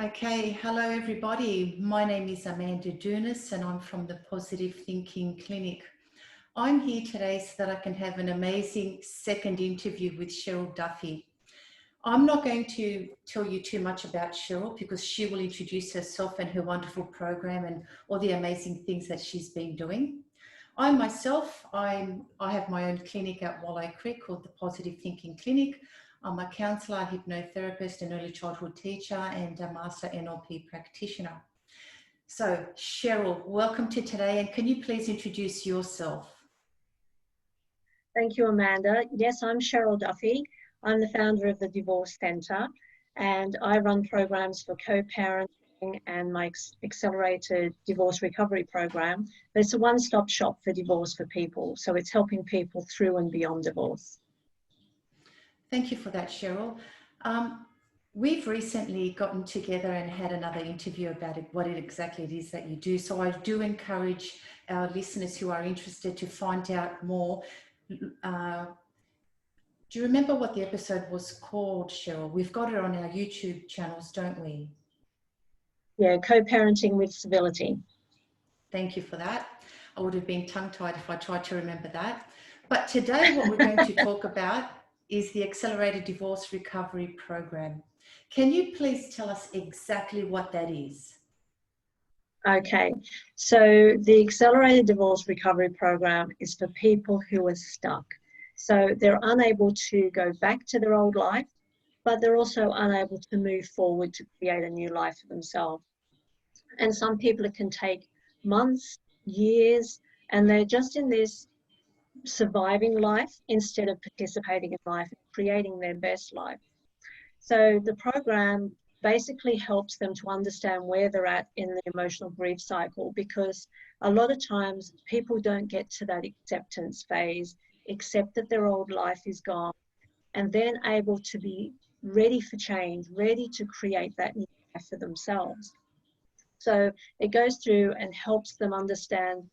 Okay, hello everybody. My name is Amanda Dounis and I'm from the Positive Thinking Clinic. I'm here today so that I can have an amazing second interview with Cheryl Duffy. I'm not going to tell you too much about Cheryl because she will introduce herself and her wonderful program and all the amazing things that she's been doing. I myself, I have my own clinic at Wallow Creek called the Positive Thinking Clinic. I'm a counsellor, hypnotherapist, an early childhood teacher, and a master NLP practitioner. So, Cheryl, welcome to today, and can you please introduce yourself? Thank you, Amanda. Yes, I'm Cheryl Duffy. I'm the founder of the Divorce Centre, and I run programs for co-parenting and my accelerated divorce recovery program. It's a one-stop shop for divorce for people, so it's helping people through and beyond divorce. Thank you for that, Cheryl. We've recently gotten together and had another interview about what exactly it is that you do. So I do encourage our listeners who are interested to find out more. Do you remember what the episode was called, Cheryl? We've got it on our YouTube channels, don't we? Yeah, co-parenting with civility. Thank you for that. I would have been tongue-tied if I tried to remember that. But today what we're going to talk about is the Accelerated Divorce Recovery Program. Can you please tell us exactly what that is? Okay, so the Accelerated Divorce Recovery Program is for people who are stuck. So they're unable to go back to their old life, but they're also unable to move forward to create a new life for themselves. And some people, it can take months, years, and they're just in this surviving life instead of participating in life, creating their best life. So the program basically helps them to understand where they're at in the emotional grief cycle, because a lot of times people don't get to that acceptance phase, accept that their old life is gone, and then able to be ready for change, ready to create that new life for themselves. So it goes through and helps them understand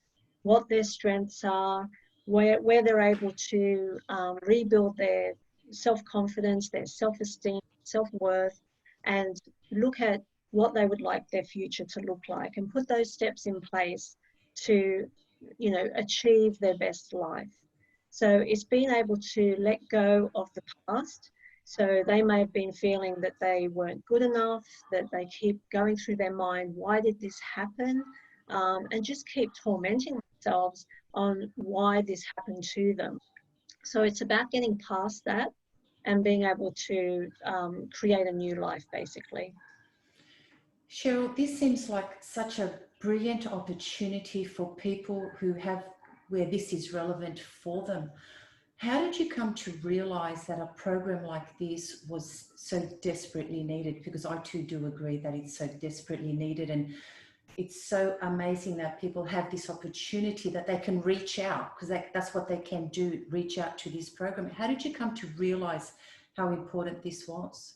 what their strengths are, where they're able to rebuild their self-confidence, their self-esteem, self-worth, and look at what they would like their future to look like and put those steps in place to, achieve their best life. So it's being able to let go of the past. So they may have been feeling that they weren't good enough, that they keep going through their mind, why did this happen? And just keep tormenting themselves on why this happened to them. So it's about getting past that and being able to create a new life, basically. Cheryl, this seems like such a brilliant opportunity for people where this is relevant for them. How did you come to realize that a program like this was so desperately needed? Because I too do agree that it's so desperately needed, and it's so amazing that people have this opportunity that they can reach out, because that's what they can do, reach out to this program. How did you come to realize how important this was?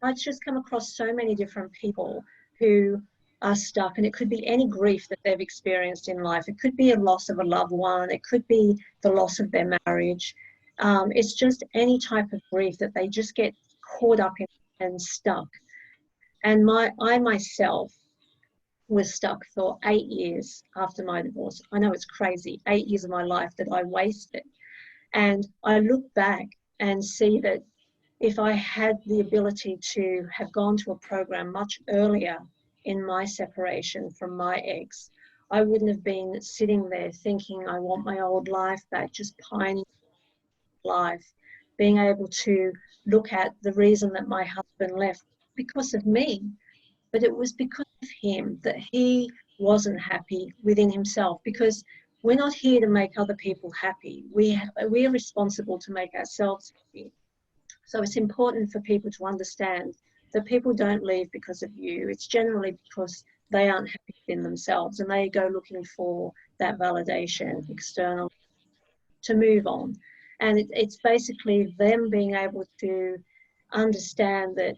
I've just come across so many different people who are stuck, and it could be any grief that they've experienced in life. It could be a loss of a loved one. It could be the loss of their marriage. It's just any type of grief that they just get caught up in and stuck. And I myself was stuck for 8 years after my divorce. I know it's crazy, 8 years of my life that I wasted. And I look back and see that if I had the ability to have gone to a program much earlier in my separation from my ex, I wouldn't have been sitting there thinking, I want my old life back, just pining life, being able to look at the reason that my husband left because of me, but it was because of him, that he wasn't happy within himself, because we're not here to make other people happy. We are responsible to make ourselves happy. So it's important for people to understand that people don't leave because of you. It's generally because they aren't happy in themselves and they go looking for that validation external to move on. And it's basically them being able to understand that,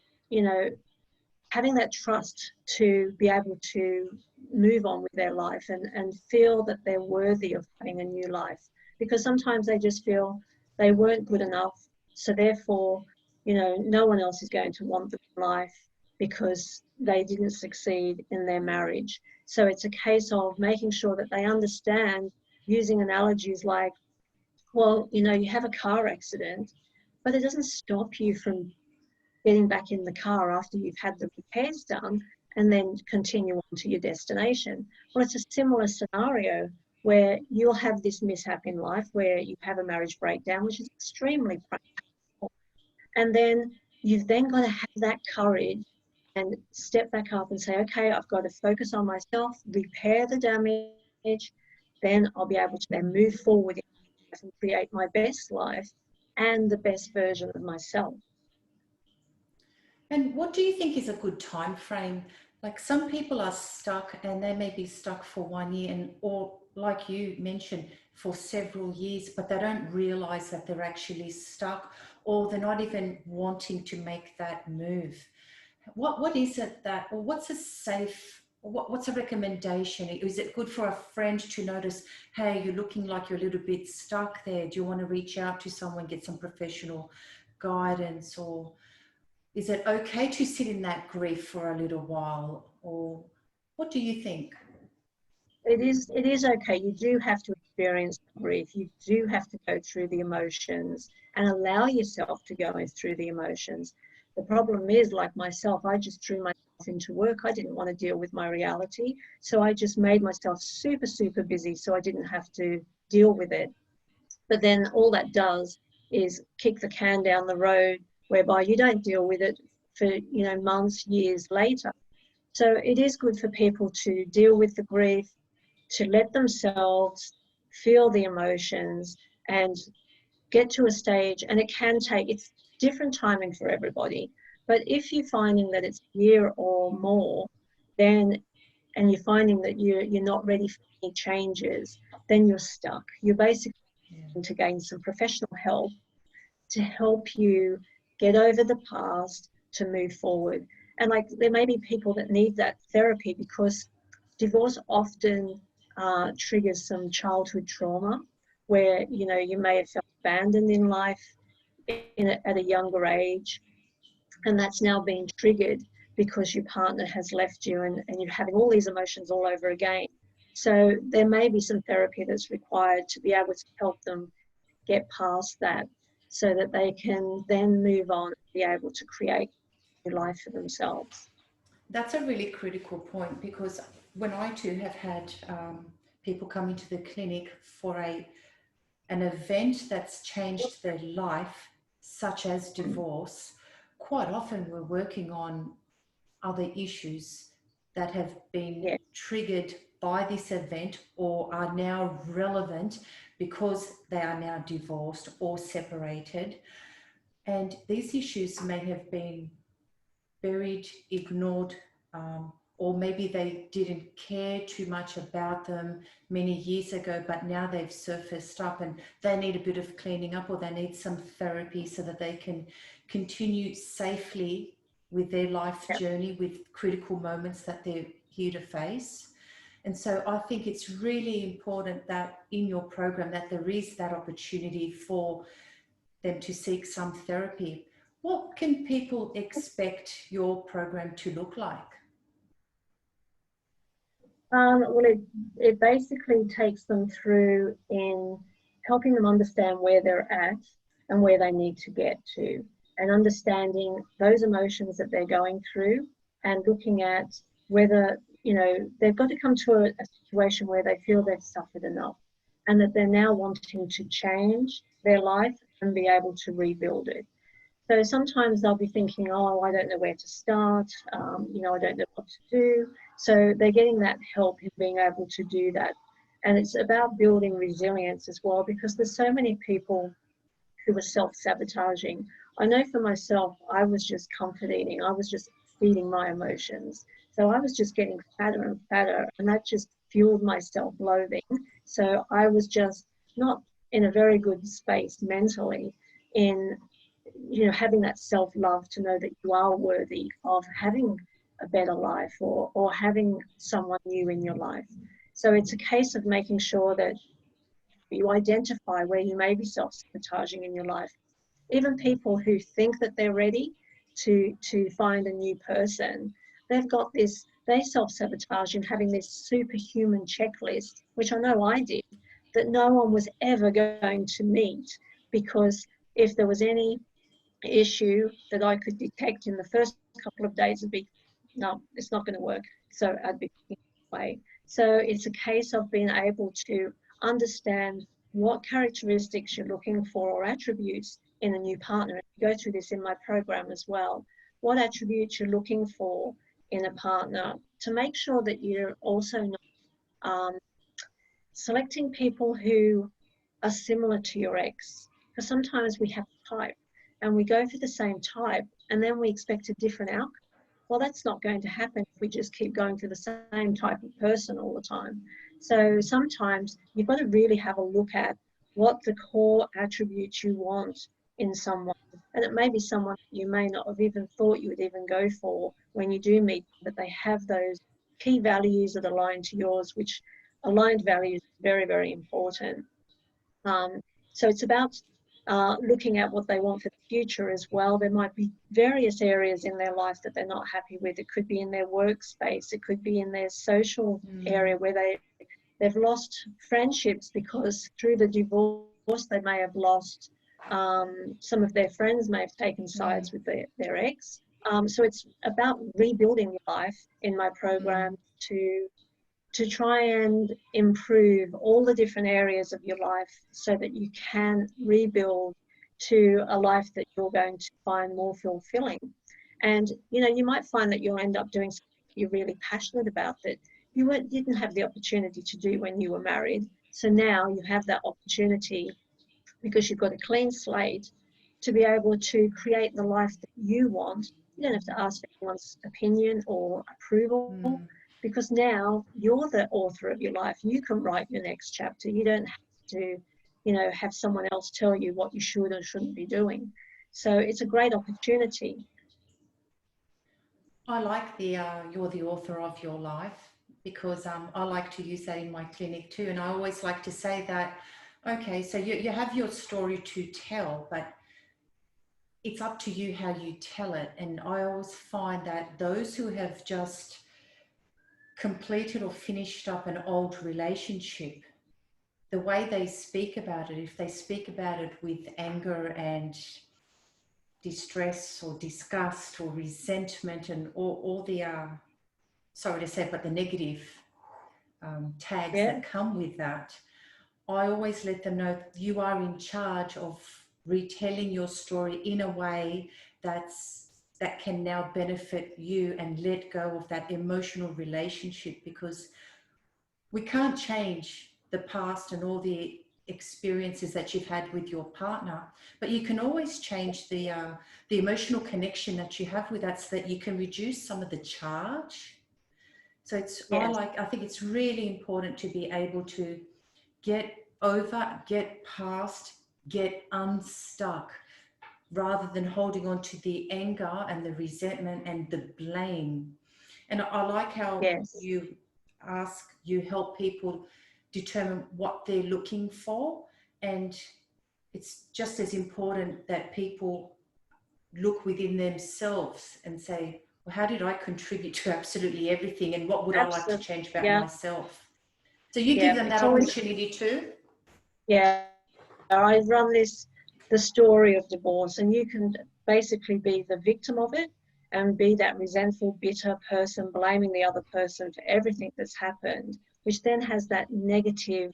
having that trust to be able to move on with their life and feel that they're worthy of having a new life. Because sometimes they just feel they weren't good enough, so therefore, no one else is going to want them in life. because they didn't succeed in their marriage. So it's a case of making sure that they understand, using analogies like, well, you know, you have a car accident, but it doesn't stop you from getting back in the car after you've had the repairs done and then continue on to your destination. Well, it's a similar scenario where you'll have this mishap in life where you have a marriage breakdown, which is extremely painful. And then you've then got to have that courage and step back up and say, okay, I've got to focus on myself, repair the damage, then I'll be able to then move forward and create my best life and the best version of myself. And what do you think is a good time frame? Like some people are stuck and they may be stuck for 1 year and or like you mentioned for several years, but they don't realize that they're actually stuck or they're not even wanting to make that move. What is it that, or what's a safe, what's a recommendation? Is it good for a friend to notice, hey, you're looking like you're a little bit stuck there. Do you want to reach out to someone, get some professional guidance, or is it okay to sit in that grief for a little while? Or what do you think? It is okay. You do have to experience grief. You do have to go through the emotions and allow yourself to go through the emotions. The problem is, like myself, I just threw myself into work. I didn't want to deal with my reality. So I just made myself super, super busy so I didn't have to deal with it. But then all that does is kick the can down the road, whereby you don't deal with it for, you know, months, years later. So it is good for people to deal with the grief, to let themselves feel the emotions and get to a stage, and it can take, it's different timing for everybody. But if you're finding that it's a year or more, then, and you're finding that you're not ready for any changes, then you're stuck. You're basically going to gain some professional help to help you get over the past to move forward. And like there may be people that need that therapy because divorce often triggers some childhood trauma where, you know, you may have felt abandoned in life at a younger age, and that's now being triggered because your partner has left you, and you're having all these emotions all over again. So there may be some therapy that's required to be able to help them get past that so that they can then move on and be able to create a new life for themselves. That's a really critical point because when I too have had people come into the clinic for an event that's changed their life, such as divorce, quite often we're working on other issues that have been Yeah, triggered by this event or are now relevant because they are now divorced or separated. And these issues may have been buried, ignored, or maybe they didn't care too much about them many years ago, but now they've surfaced up and they need a bit of cleaning up or they need some therapy so that they can continue safely with their life yeah. journey with critical moments that they're here to face. And so I think it's really important that in your program that there is that opportunity for them to seek some therapy. What can people expect your program to look like? Well, it basically takes them through in helping them understand where they're at and where they need to get to, and understanding those emotions that they're going through, and looking at whether, you know, they've got to come to a situation where they feel they've suffered enough and that they're now wanting to change their life and be able to rebuild it. So sometimes they'll be thinking, oh, I don't know where to start, you know, I don't know what to do. So they're getting that help in being able to do that. And it's about building resilience as well, because there's so many people who are self-sabotaging. I know for myself, I was just comfort eating. I was just feeding my emotions. So I was just getting fatter and fatter, and that just fueled my self-loathing. So I was just not in a very good space mentally in, you know, having that self-love to know that you are worthy of having a better life, or having someone new in your life. So it's a case of making sure that you identify where you may be self-sabotaging in your life. Even people who think that they're ready, to find a new person, they've got this, they self-sabotage in having this superhuman checklist, which I know I did, that no one was ever going to meet, because if there was any issue that I could detect in the first couple of days, it'd be, no, it's not going to work. So I'd be away. So it's a case of being able to understand what characteristics you're looking for or attributes in a new partner. I go through this in my program as well. What attributes you're looking for in a partner, to make sure that you're also not selecting people who are similar to your ex. Because sometimes we have a type and we go for the same type and then we expect a different outcome. Well, that's not going to happen if we just keep going for the same type of person all the time. So sometimes you've got to really have a look at what the core attributes you want in someone. And it may be someone you may not have even thought you would even go for when you do meet them, but they have those key values that align to yours, which aligned values is very, very important. So it's about looking at what they want for the future as well. There might be various areas in their life that they're not happy with. It could be in their workspace. It could be in their social area where they've lost friendships because through the divorce they may have lost, some of their friends may have taken sides with their ex. So it's about rebuilding your life in my program to try and improve all the different areas of your life so that you can rebuild to a life that you're going to find more fulfilling. And, you know, you might find that you'll end up doing something you're really passionate about that you didn't have the opportunity to do when you were married. So now you have that opportunity, because you've got a clean slate, to be able to create the life that you want. You don't have to ask for anyone's opinion or approval, because now you're the author of your life. You can write your next chapter. You don't have to, you know, have someone else tell you what you should or shouldn't be doing. So it's a great opportunity. I like the you're the author of your life, because I like to use that in my clinic too. And I always like to say that, okay, so you have your story to tell, but it's up to you how you tell it. And I always find that those who have just completed or finished up an old relationship, the way they speak about it, if they speak about it with anger and distress or disgust or resentment and all the, sorry to say, but the negative tags that come with that, I always let them know you are in charge of retelling your story in a way that can now benefit you, and let go of that emotional relationship, because we can't change the past and all the experiences that you've had with your partner, but you can always change the emotional connection that you have with that, so that you can reduce some of the charge. So it's, I think it's really important to be able to get over, get past, get unstuck, rather than holding on to the anger and the resentment and the blame. And I like how you help people determine what they're looking for. And it's just as important that people look within themselves and say, well, how did I contribute to absolutely everything? And what would I like to change about myself? So you give them that opportunity too? Yeah, I run the story of divorce, and you can basically be the victim of it and be that resentful, bitter person blaming the other person for everything that's happened, which then has that negative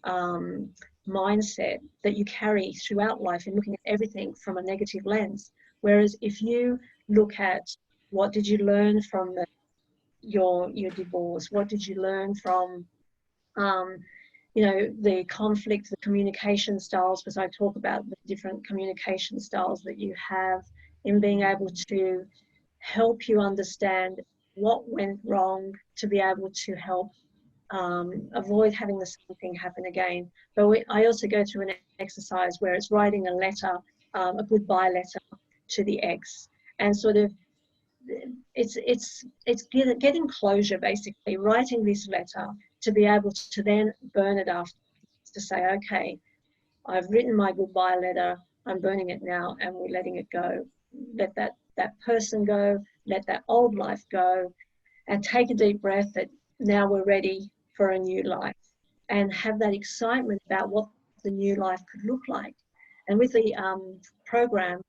mindset that you carry throughout life and looking at everything from a negative lens. Whereas if you look at what did you learn from your divorce, what did you learn from you know, the conflict, the communication styles, because I talk about the different communication styles that you have, in being able to help you understand what went wrong, to be able to help avoid having the same thing happen again. But I also go through an exercise where it's writing a letter, a goodbye letter to the ex, and sort of it's getting closure, basically, writing this letter to be able to then burn it after, to say, okay, I've written my goodbye letter, I'm burning it now, and we're letting it go. Let that that person go, let that old life go, and take a deep breath that now we're ready for a new life, and have that excitement about what the new life could look like. And with the program,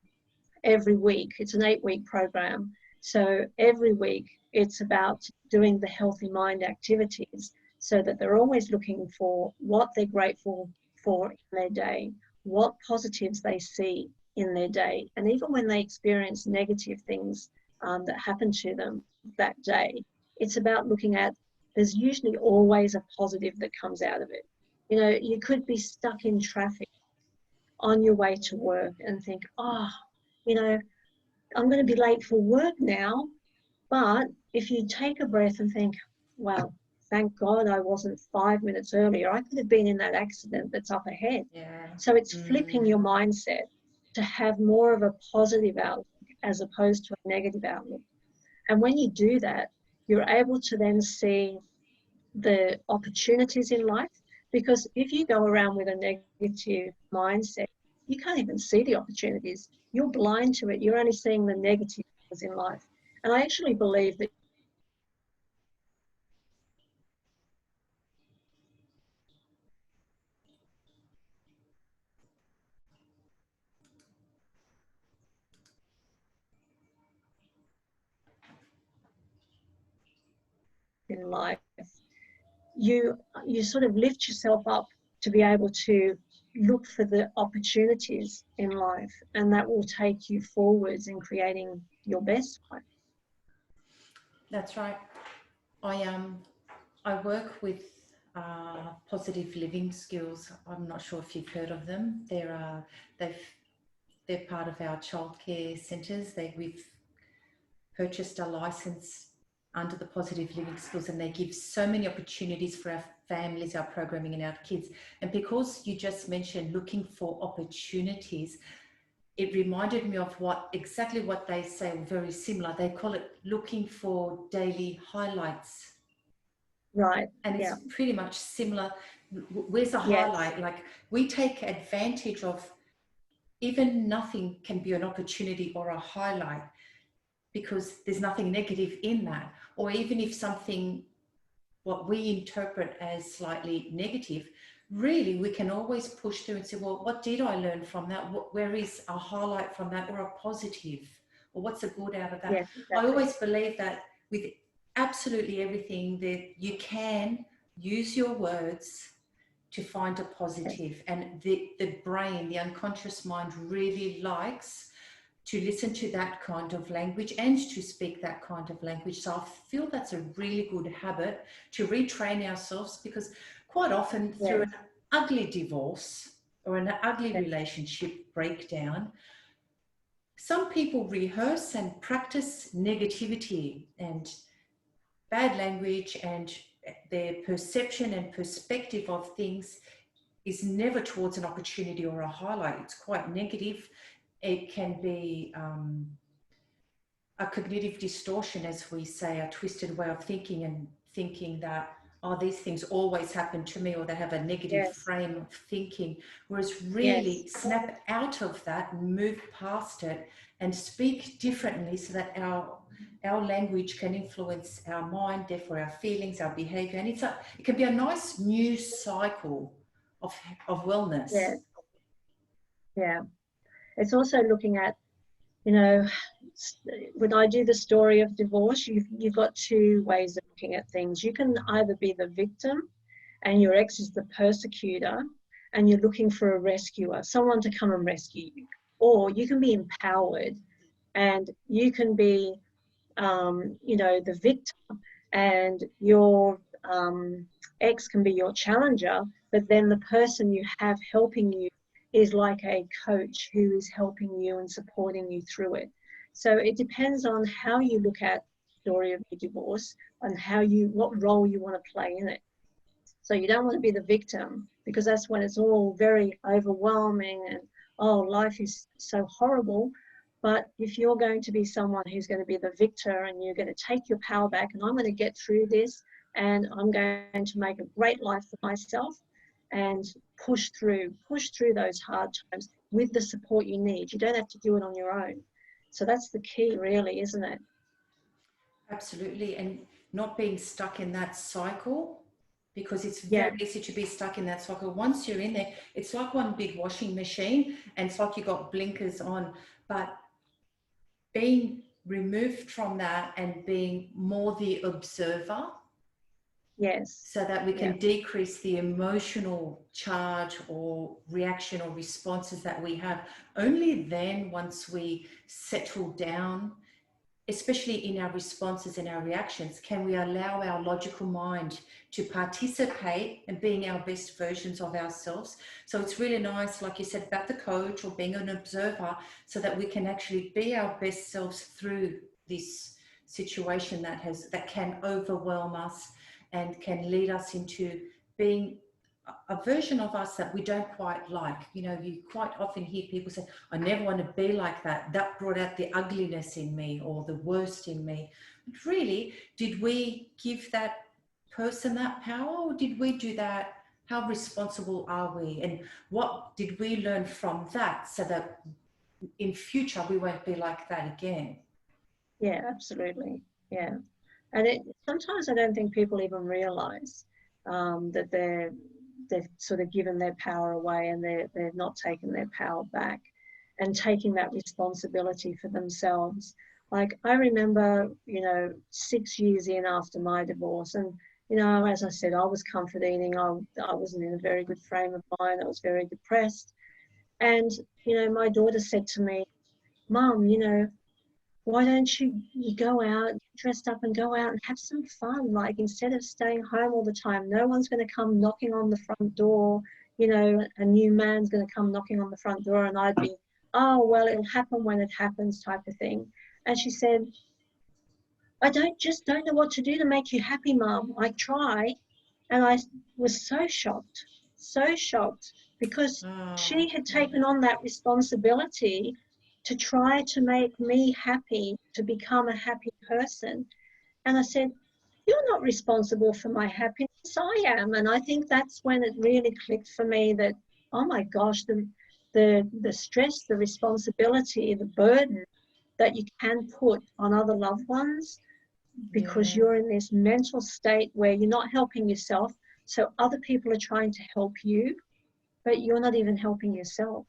every week, it's an 8-week program, so every week it's about doing the healthy mind activities, so that they're always looking for what they're grateful for in their day, what positives they see in their day. And even when they experience negative things that happen to them that day, it's about looking at, there's usually always a positive that comes out of it. You know, you could be stuck in traffic on your way to work and think, oh, you know, I'm going to be late for work now. But if you take a breath and think, well, thank God I wasn't 5 minutes earlier, I could have been in that accident that's up ahead. Yeah. So it's flipping your mindset to have more of a positive outlook as opposed to a negative outlook. And when you do that, you're able to then see the opportunities in life, because if you go around with a negative mindset, you can't even see the opportunities. You're blind to it. You're only seeing the negative things in life. And I actually believe that in life, you sort of lift yourself up to be able to look for the opportunities in life, and that will take you forwards in creating your best life. That's right. I work with positive living skills. I'm not sure if you've heard of them. They're part of our childcare centres. We've purchased a license under the positive living skills, and they give so many opportunities for our families, our programming, and our kids. And because you just mentioned looking for opportunities, it reminded me of exactly what they say, or very similar. They call it looking for daily highlights. Right. And it's pretty much similar. Where's a highlight? Like, we take advantage of, even nothing can be an opportunity or a highlight, because there's nothing negative in that. Or even if something, what we interpret as slightly negative, really we can always push through and say, well, what did I learn from that? Where is a highlight from that, or a positive, or what's the good out of that? Yes, exactly. I always believe that with absolutely everything, that you can use your words to find a positive. And the brain, the unconscious mind, really likes to listen to that kind of language and to speak that kind of language. So I feel that's a really good habit to retrain ourselves, because quite often through an ugly divorce or an ugly relationship breakdown, some people rehearse and practice negativity and bad language, and their perception and perspective of things is never towards an opportunity or a highlight. It's quite negative. It can be a cognitive distortion, as we say, a twisted way of thinking, and thinking that, oh, these things always happen to me, or they have a negative frame of thinking. Whereas really snap out of that and move past it and speak differently, so that our language can influence our mind, therefore our feelings, our behavior. And it can be a nice new cycle of wellness. Yeah. It's also looking at, you know, when I do the story of divorce, you've got two ways of looking at things. You can either be the victim and your ex is the persecutor and you're looking for a rescuer, someone to come and rescue you. Or you can be empowered and you can be, you know, the victim, and your ex can be your challenger, but then the person you have helping you is like a coach who is helping you and supporting you through it. So it depends on how you look at the story of your divorce and what role you want to play in it. So you don't want to be the victim, because that's when it's all very overwhelming and, oh, life is so horrible. But if you're going to be someone who's going to be the victor and you're going to take your power back, and I'm going to get through this and I'm going to make a great life for myself and push through those hard times with the support you need. You don't have to do it on your own. So that's the key, really, isn't it? Absolutely. And not being stuck in that cycle, because it's Yeah, very easy to be stuck in that cycle. Once you're in there, it's like one big washing machine and it's like you got blinkers on. But being removed from that and being more the observer, yes, so that we yeah, can decrease the emotional charge or reaction or responses that we have. Only then, once we settle down, especially in our responses and our reactions, can we allow our logical mind to participate in being our best versions of ourselves. So it's really nice, like you said, about the coach or being an observer, so that we can actually be our best selves through this situation that can overwhelm us and can lead us into being a version of us that we don't quite like. You know, you quite often hear people say, I never want to be like that. That brought out the ugliness in me or the worst in me. But really, did we give that person that power, or did we do that? How responsible are we? And what did we learn from that, so that in future we won't be like that again? yeah, absolutely. Yeah. And sometimes I don't think people even realize that they've sort of given their power away, and they're not taking their power back and taking that responsibility for themselves. Like, I remember, 6 years in after my divorce, and as I said, I was comfort eating. I wasn't in a very good frame of mind. I was very depressed. And my daughter said to me, "Mum, why don't you go out, dressed up, and go out and have some fun? Like, instead of staying home all the time, no one's going to come knocking on the front door. A new man's going to come knocking on the front door." And I'd be, "Oh, well, it'll happen when it happens," type of thing. And she said, "I don't know what to do to make you happy, Mum. I try." And I was so shocked, because Oh, she had taken on that responsibility to try to make me happy, to become a happy person. And I said, "You're not responsible for my happiness. I am." And I think that's when it really clicked for me that, oh my gosh, the stress, the responsibility, the burden that you can put on other loved ones, because yeah. you're in this mental state where you're not helping yourself. So other people are trying to help you, but you're not even helping yourself.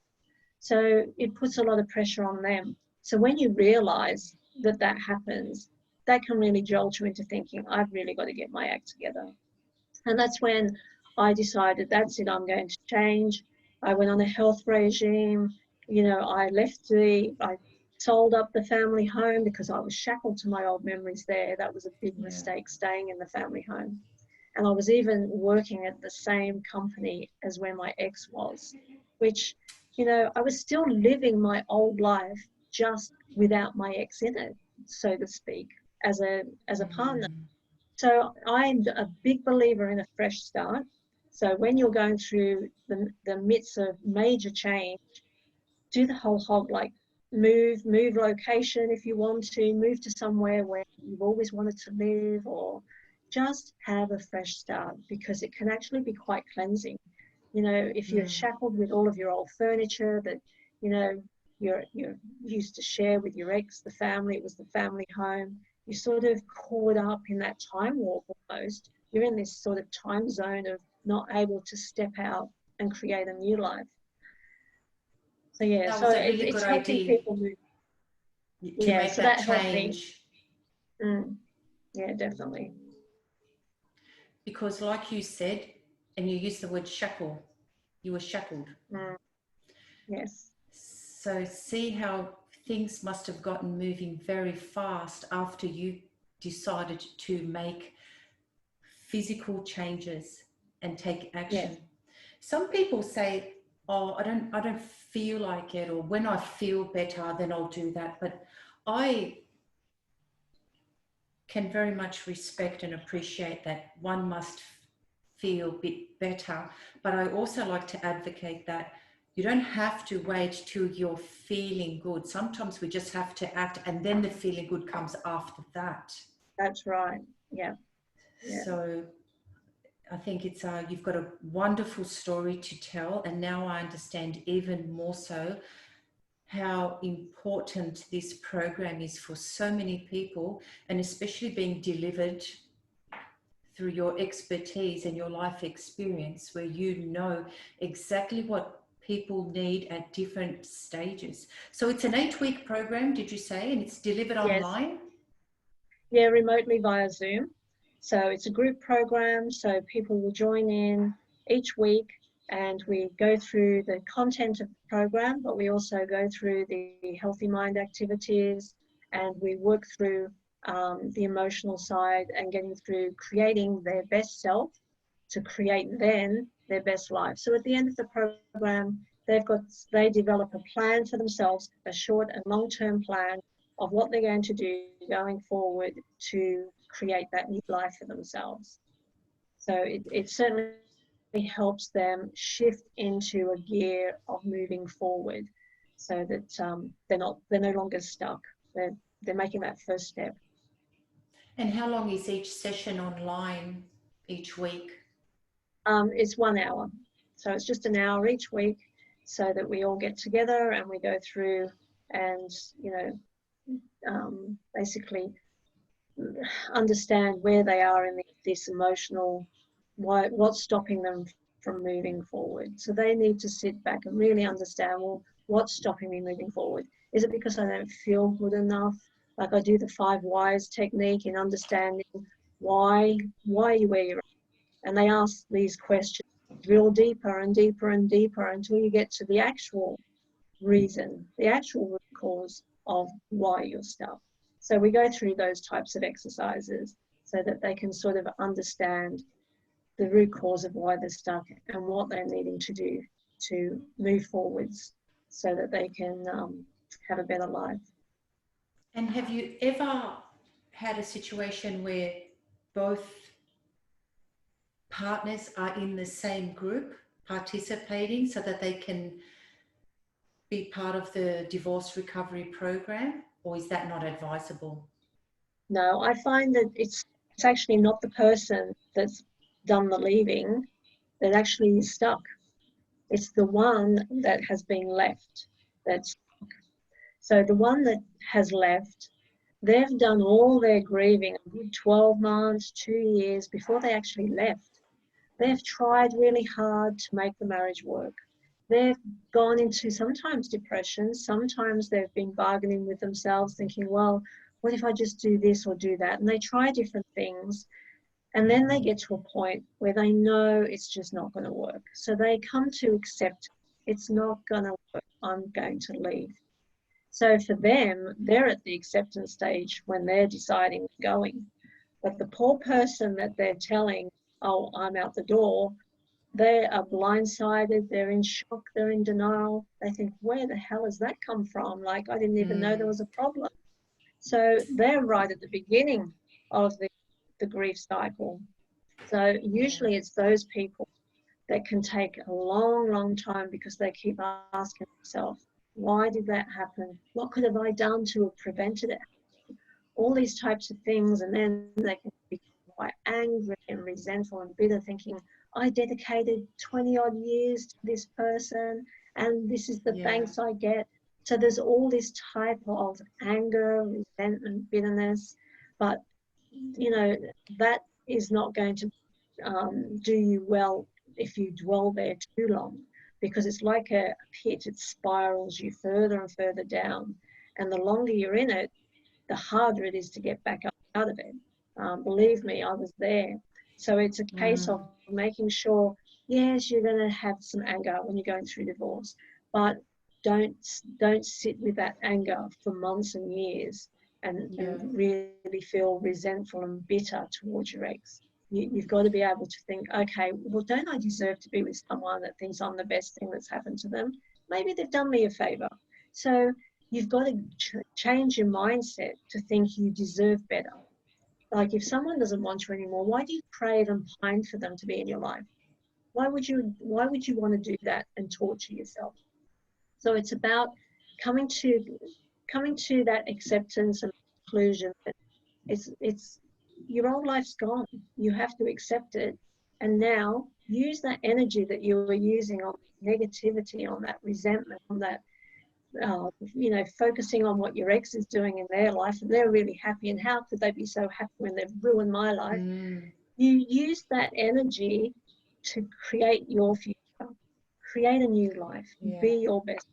So it puts a lot of pressure on them. So when you realize that that happens, that can really jolt you into thinking, I've really got to get my act together. And that's when I decided, that's it, I'm going to change. I went on a health regime. I sold up the family home because I was shackled to my old memories there. That was a big Yeah. mistake, staying in the family home. And I was even working at the same company as where my ex was, which, I was still living my old life, just without my ex in it, so to speak, as a partner. Mm. So I'm a big believer in a fresh start. So when you're going through the midst of major change, do the whole hog, like move location if you want to, move to somewhere where you've always wanted to live, or just have a fresh start, because it can actually be quite cleansing. If you're Mm. shackled with all of your old furniture that, you know, you're used to share with your ex, the family, it was the family home, you're sort of caught up in that time warp almost. You're in this sort of time zone of not able to step out and create a new life. So yeah, That so was a really good it's helping idea, people move. to Yeah, make so that that helped me. change. Yeah, definitely. Because like you said, and you used the word shackle, you were shackled. Mm, yes. So see how things must have gotten moving very fast after you decided to make physical changes and take Yes. action. Some people say, oh, I don't feel like it, or when I feel better then I'll do that. But I can very much respect and appreciate that one must feel a bit better. But I also like to advocate that you don't have to wait till you're feeling good. Sometimes we just have to act, and then the feeling good comes after that. That's right. Yeah. Yeah. So I think it's you've got a wonderful story to tell, and now I understand even more so how important this program is for so many people, and especially being delivered through your expertise and your life experience, where you know exactly what people need at different stages. So it's an 8-week program, did you say, and it's delivered Yes. online? Yeah, remotely via Zoom. So it's a group program, so people will join in each week and we go through the content of the program, but we also go through the healthy mind activities and we work through the emotional side and getting through creating their best self to create then their best life. So at the end of the program, they develop a plan for themselves, a short and long-term plan of what they're going to do going forward to create that new life for themselves. So it certainly helps them shift into a gear of moving forward, so that they're no longer stuck. They're making that first step. And how long is each session online each week? It's 1 hour, so it's just an hour each week, so that we all get together and we go through and basically understand where they are in this emotional, what's stopping them from moving forward. So they need to sit back and really understand, well, what's stopping me moving forward? Is it because I don't feel good enough? Like I do the 5 whys technique in understanding why are you where you're at? And they ask these questions, drill deeper and deeper and deeper until you get to the actual reason, the actual root cause of why you're stuck. So we go through those types of exercises so that they can sort of understand the root cause of why they're stuck and what they're needing to do to move forwards so that they can have a better life. And have you ever had a situation where both partners are in the same group participating so that they can be part of the divorce recovery program, or is that not advisable? No, I find that it's actually not the person that's done the leaving that actually is stuck. It's the one that has been left that's stuck. So the one that has left, they've done all their grieving a good 12 months, 2 years before they actually left. They've tried really hard to make the marriage work. They've gone into sometimes depression, sometimes they've been bargaining with themselves, thinking, well, what if I just do this or do that? And they try different things. And then they get to a point where they know it's just not going to work. So they come to accept it's not going to work. I'm going to leave. So for them, they're at the acceptance stage when they're deciding going. But the poor person that they're telling, oh, I'm out the door, they are blindsided, they're in shock, they're in denial. They think, where the hell has that come from? Like, I didn't even know there was a problem. So they're right at the beginning of the grief cycle. So Yeah. usually it's those people that can take a long, long time because they keep asking themselves, why did that happen? What could have I done to have prevented it? All these types of things. And then they can be quite angry and resentful and bitter, thinking, I dedicated 20 odd years to this person and this is the Yeah. thanks I get. So there's all this type of anger, resentment, bitterness, but that is not going to do you well if you dwell there too long, because it's like a pit. It spirals you further and further down, and the longer you're in it, the harder it is to get back up out of it. Believe me, I was there. So it's a case Mm. of making sure, yes, you're going to have some anger when you're going through divorce, but don't sit with that anger for months and years and Yeah. really feel resentful and bitter towards your ex. You've got to be able to think, okay, well, don't I deserve to be with someone that thinks I'm the best thing that's happened to them? Maybe they've done me a favor. So you've got to change your mindset to think you deserve better. Like if someone doesn't want you anymore, why do you crave and pine for them to be in your life? Why would you want to do that and torture yourself? So it's about coming to that acceptance and conclusion that it's your old life's gone. You have to accept it, and now use that energy that you were using on negativity, on that resentment, on that you know, focusing on what your ex is doing in their life, and they're really happy, and how could they be so happy when they've ruined my life? You use that energy to create your future, create a new life, be your best.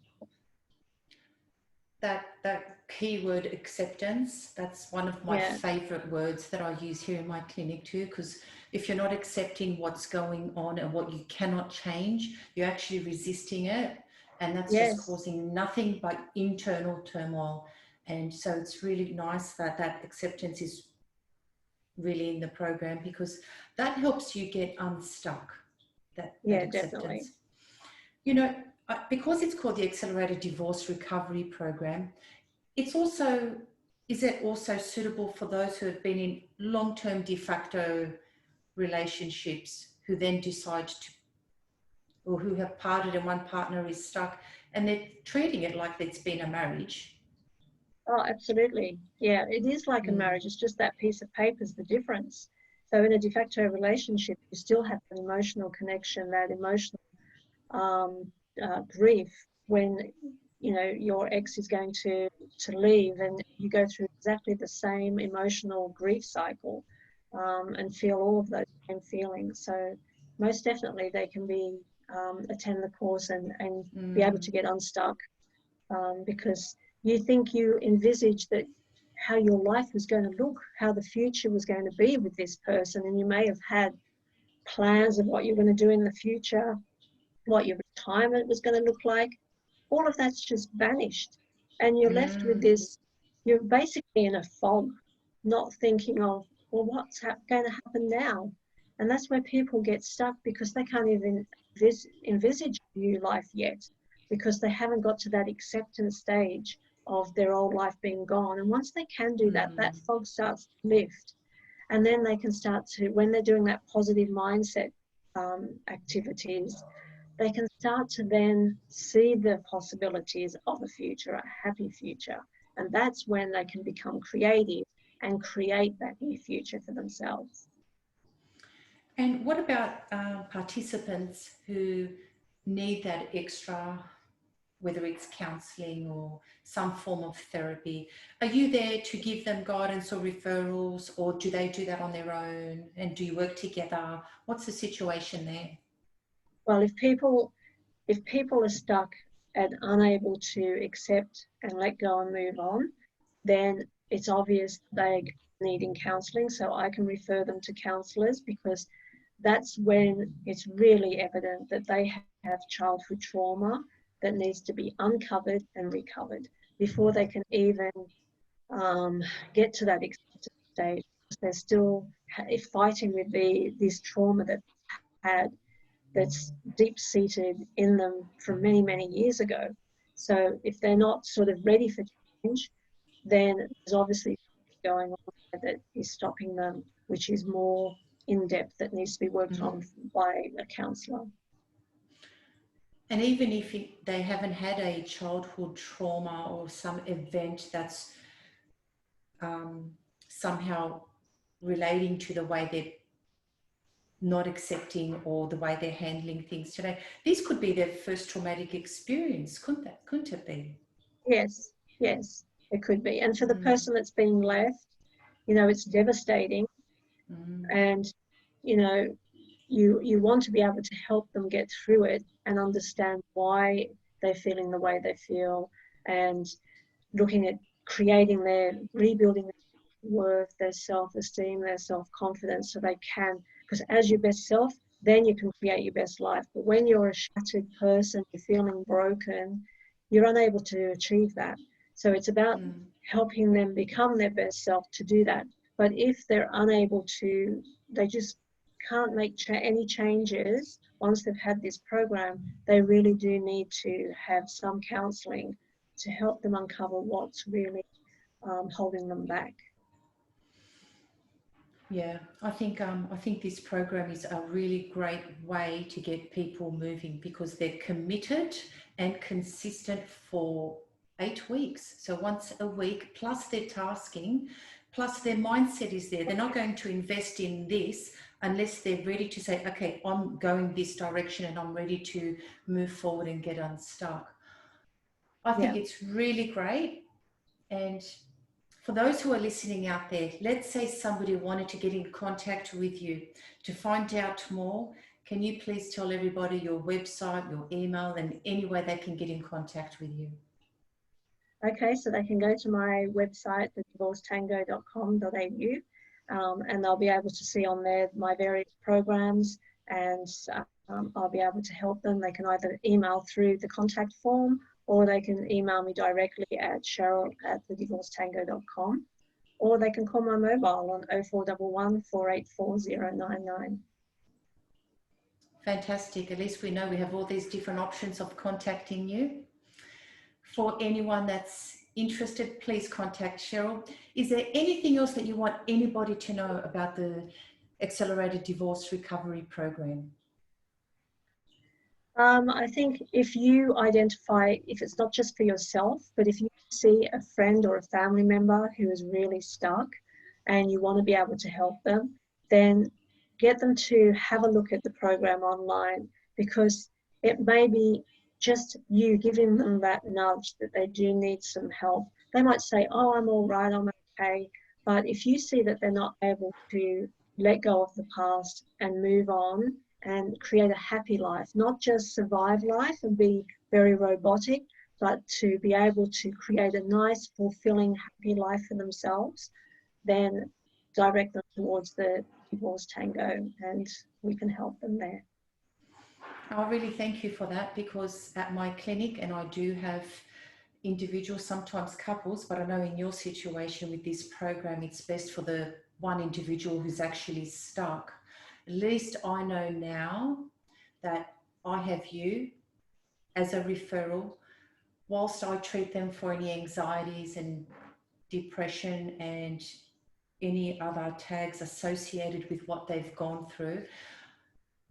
That keyword acceptance, that's one of my favorite words that I use here in my clinic too, because if you're not accepting what's going on and what you cannot change, you're actually resisting it, and that's just causing nothing but internal turmoil. And so it's really nice that that acceptance is really in the program, because that helps you get unstuck, that acceptance. Definitely. You know, because it's called the Accelerated Divorce Recovery Program, it's also, is it also suitable for those who have been in long-term de facto relationships who then decide to, or who have parted and one partner is stuck and they're treating it like it's been a marriage? Oh, absolutely. Yeah, it is like a marriage. It's just that piece of paper is the difference. So in a de facto relationship, you still have an emotional connection, that emotional grief when, you know, your ex is going to leave, and you go through exactly the same emotional grief cycle and feel all of those same feelings. So most definitely they can be attend the course and be able to get unstuck, because you think, you envisage that how your life was going to look, how the future was going to be with this person, and you may have had plans of what you're going to do in the future, what your retirement was going to look like. All of that's just vanished, and you're left with this, you're basically in a fog, not thinking of, well, what's going to happen now? And that's where people get stuck, because they can't even envisage a new life yet, because they haven't got to that acceptance stage of their old life being gone. And once they can do that, that fog starts to lift, and then they can start to, when they're doing that positive mindset activities, they can start to then see the possibilities of a future, a happy future. And that's when they can become creative and create that new future for themselves. And what about participants who need that extra, whether it's counselling or some form of therapy? Are you there to give them guidance or referrals, or do they do that on their own? And do you work together? What's the situation there? Well, if people are stuck and unable to accept and let go and move on, then it's obvious they're needing counselling. So I can refer them to counsellors, because that's when it's really evident that they have childhood trauma that needs to be uncovered and recovered before they can even get to that acceptance stage. They're still fighting with this trauma that they had, that's deep-seated in them from many, many years ago. So if they're not sort of ready for change, then there's obviously going on that is stopping them, which is more in-depth, that needs to be worked on by a counsellor. And even if they haven't had a childhood trauma or some event that's somehow relating to the way they're not accepting or the way they're handling things today, this could be their first traumatic experience, couldn't it be? Yes, it could be. And for the person that's been left, you know, it's devastating. And, you know, you want to be able to help them get through it and understand why they're feeling the way they feel, and looking at rebuilding their worth, their self-esteem, their self-confidence, so they can, because as your best self, then you can create your best life. But when you're a shattered person, you're feeling broken, you're unable to achieve that. So it's about helping them become their best self to do that. But if they're unable to, they just can't make any changes once they've had this program, they really do need to have some counselling to help them uncover what's really holding them back. Yeah, I think this program is a really great way to get people moving, because they're committed and consistent for 8 weeks. So once a week, plus their tasking, plus their mindset is there. They're not going to invest in this unless they're ready to say, okay, I'm going this direction and I'm ready to move forward and get unstuck. I think it's really great. And for those who are listening out there, let's say somebody wanted to get in contact with you to find out more. Can you please tell everybody your website, your email, and any way they can get in contact with you? Okay, so they can go to my website, thedivorcetango.com.au, and they'll be able to see on there my various programs, and I'll be able to help them. They can either email through the contact form, or they can email me directly at cheryl@thedivorcetango.com, or they can call my mobile on 0411 484 099. Fantastic. At least we know we have all these different options of contacting you. For anyone that's interested, please contact Cheryl. Is there anything else that you want anybody to know about the Accelerated Divorce Recovery Program? I think if you identify, if it's not just for yourself, but if you see a friend or a family member who is really stuck and you want to be able to help them, then get them to have a look at the program online, because it may be just you giving them that nudge that they do need some help. They might say, oh, I'm all right, I'm okay. But if you see that they're not able to let go of the past and move on and create a happy life, not just survive life and be very robotic, but to be able to create a nice, fulfilling, happy life for themselves, then direct them towards the Divorce Tango and we can help them there. I really thank you for that, because at my clinic, and I do have individuals, sometimes couples, but I know in your situation with this program, it's best for the one individual who's actually stuck. At least I know now that I have you as a referral, whilst I treat them for any anxieties and depression and any other tags associated with what they've gone through.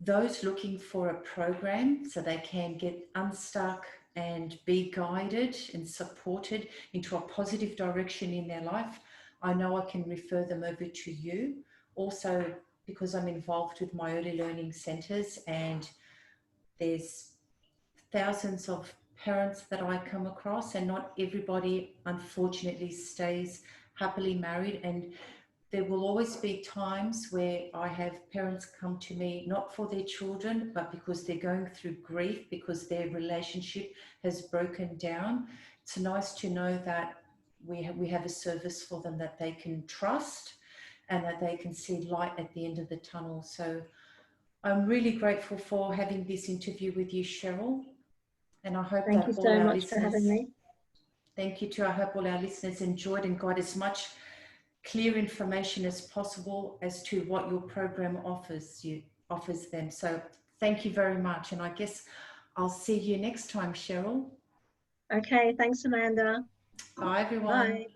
Those looking for a program so they can get unstuck and be guided and supported into a positive direction in their life, I know I can refer them over to you. Also, because I'm involved with my early learning centres, and there's thousands of parents that I come across, and not everybody unfortunately stays happily married, and there will always be times where I have parents come to me not for their children, but because they're going through grief, because their relationship has broken down. It's nice to know that we have a service for them that they can trust and that they can see light at the end of the tunnel. So I'm really grateful for having this interview with you, Cheryl. And I hope Thank that you all so our much for having listeners, me. thank you too. I hope all our listeners enjoyed and got as much clear information as possible as to what your program offers them. So thank you very much. And I guess I'll see you next time, Cheryl. Okay, thanks, Amanda. Bye, everyone. Bye.